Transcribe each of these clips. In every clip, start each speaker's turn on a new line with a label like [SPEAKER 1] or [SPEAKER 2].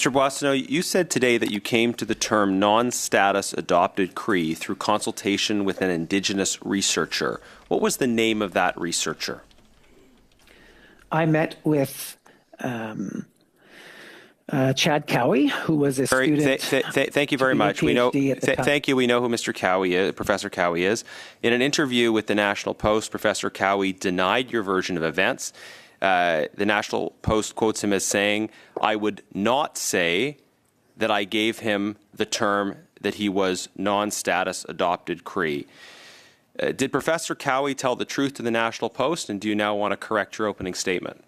[SPEAKER 1] Mr. Boissonnault, you said today that you came to the term non-status adopted Cree through consultation with an Indigenous researcher. What was the name of that researcher?
[SPEAKER 2] I met with Chad Cowie, who was a student.
[SPEAKER 1] Thank you very much. We know. Thank you. We know who Mr. Cowie is, Professor Cowie is. In an interview with the National Post, Professor Cowie denied your version of events. The National Post quotes him as saying, "I would not say that I gave him the term that he was non-status adopted Cree." Did Professor Cowie tell the truth to the National Post, and do you now want to correct your opening statement?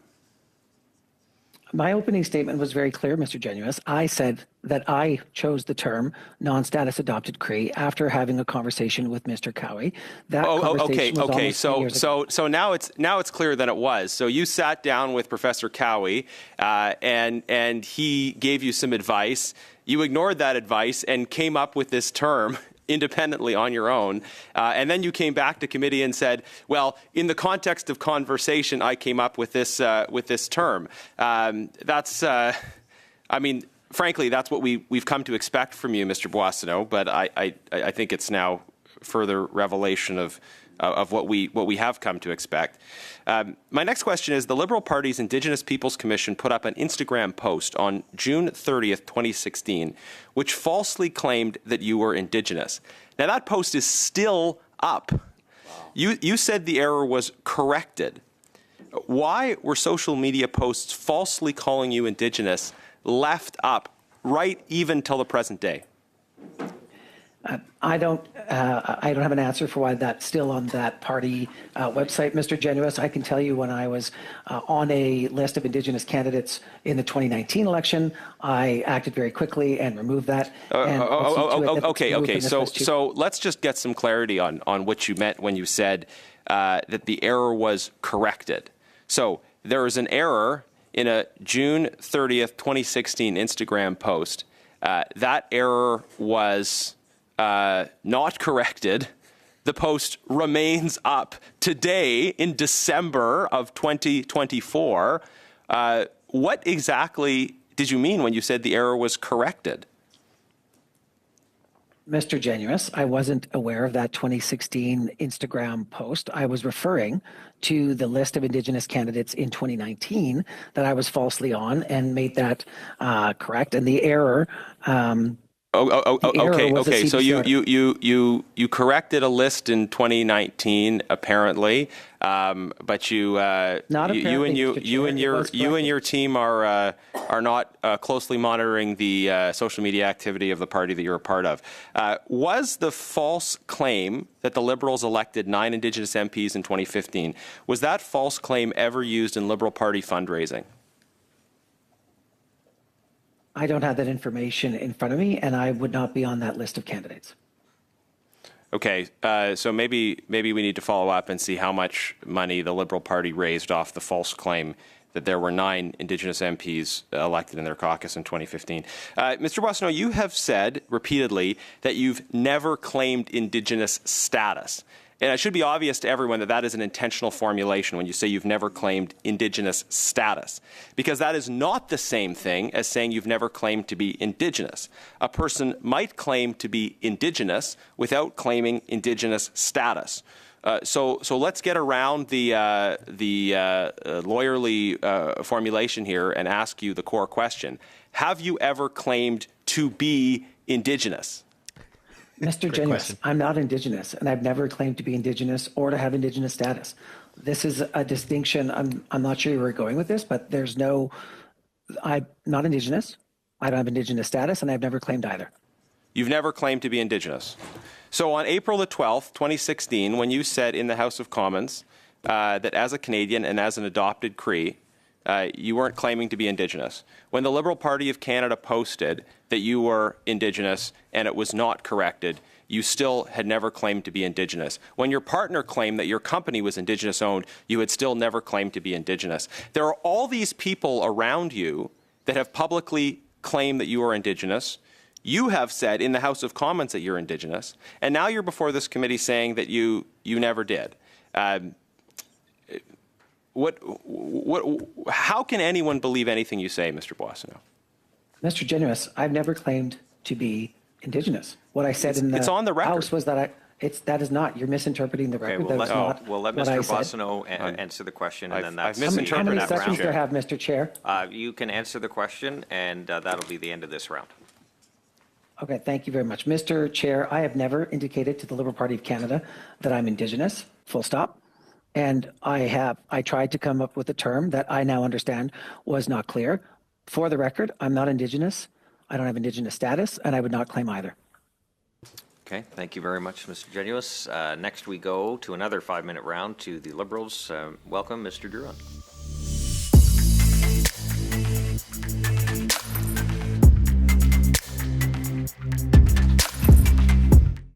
[SPEAKER 2] My opening statement was very clear, Mr. Genuis. I said that I chose the term non-status adopted Cree after having a conversation with Mr. Cowie.
[SPEAKER 1] Okay. So now it's clear that it was. So you sat down with Professor Cowie, and he gave you some advice. You ignored that advice and came up with this term independently on your own, and then you came back to committee and said, well, in the context of conversation, I came up with this term. Frankly, that's what we've come to expect from you, Mr. Boissonnault, but I think it's now further revelation of what we have come to expect. My next question is, the Liberal Party's Indigenous Peoples Commission put up an Instagram post on June 30th, 2016, which falsely claimed that you were Indigenous. Now, that post is still up. Wow. You said the error was corrected. Why were social media posts falsely calling you Indigenous left up right even till the present day?
[SPEAKER 2] I don't have an answer for why that's still on that party website, Mr. Genuis. I can tell you when I was on a list of Indigenous candidates in the 2019 election, I acted very quickly and removed that.
[SPEAKER 1] Okay. So let's just get some clarity on what you meant when you said that the error was corrected. So there was an error in a June 30th, 2016 Instagram post. That error was not corrected. The post remains up today in December of 2024. What exactly did you mean when you said the error was corrected?
[SPEAKER 2] Mr. Genuis, I wasn't aware of that 2016 Instagram post. I was referring to the list of Indigenous candidates in 2019 that I was falsely on and made that correct. And the error
[SPEAKER 1] Okay. So you corrected a list in 2019, apparently, but you and your team are not closely monitoring the social media activity of the party that you're a part of. Was the false claim that the Liberals elected 9 Indigenous MPs in 2015, was that false claim ever used in Liberal Party fundraising?
[SPEAKER 2] I don't have that information in front of me, and I would not be on that list of candidates.
[SPEAKER 1] Okay, so maybe we need to follow up and see how much money the Liberal Party raised off the false claim that there were 9 Indigenous MPs elected in their caucus in 2015. Mr. Boissonnault, you have said repeatedly that you've never claimed Indigenous status. And it should be obvious to everyone that that is an intentional formulation when you say you've never claimed Indigenous status, because that is not the same thing as saying you've never claimed to be Indigenous. A person might claim to be Indigenous without claiming Indigenous status. So let's get around the lawyerly formulation here and ask you the core question. Have you ever claimed to be Indigenous?
[SPEAKER 2] Mr. Genuis, I'm not Indigenous, and I've never claimed to be Indigenous or to have Indigenous status. This is a distinction. I'm not sure where we're going with this, but I'm not Indigenous. I don't have Indigenous status, and I've never claimed either.
[SPEAKER 1] You've never claimed to be Indigenous. So on April the 12th, 2016, when you said in the House of Commons that as a Canadian and as an adopted Cree, you weren't claiming to be Indigenous. When the Liberal Party of Canada posted that you were Indigenous and it was not corrected, you still had never claimed to be Indigenous. When your partner claimed that your company was Indigenous owned, you had still never claimed to be Indigenous. There are all these people around you that have publicly claimed that you are Indigenous. You have said in the House of Commons that you're Indigenous, and now you're before this committee saying that you never did. How can anyone believe anything you say, Mr. Boissonnault?
[SPEAKER 2] Mr. Genuis, I've never claimed to be Indigenous. What I said in the
[SPEAKER 1] it's on the record.
[SPEAKER 2] House was that that is not. You're misinterpreting the record.
[SPEAKER 3] Okay,
[SPEAKER 2] That's not
[SPEAKER 3] we'll let
[SPEAKER 2] what I
[SPEAKER 3] Mr.
[SPEAKER 2] said.
[SPEAKER 3] Boissonnault answer the question, and then that's
[SPEAKER 1] I've
[SPEAKER 2] How
[SPEAKER 1] misinterpreted
[SPEAKER 2] many
[SPEAKER 1] that
[SPEAKER 2] seconds
[SPEAKER 1] round.
[SPEAKER 2] do I have, Mr. Chair?
[SPEAKER 3] You can answer the question, and that'll be the end of this round.
[SPEAKER 2] Okay, thank you very much. Mr. Chair, I have never indicated to the Liberal Party of Canada that I'm Indigenous, full stop. And I tried to come up with a term that I now understand was not clear. For the record, I'm not Indigenous. I don't have Indigenous status, and I would not claim either.
[SPEAKER 3] Okay, thank you very much, Mr. Genuis. Next, we go to another 5-minute round to the Liberals. Welcome, Mr. Duron.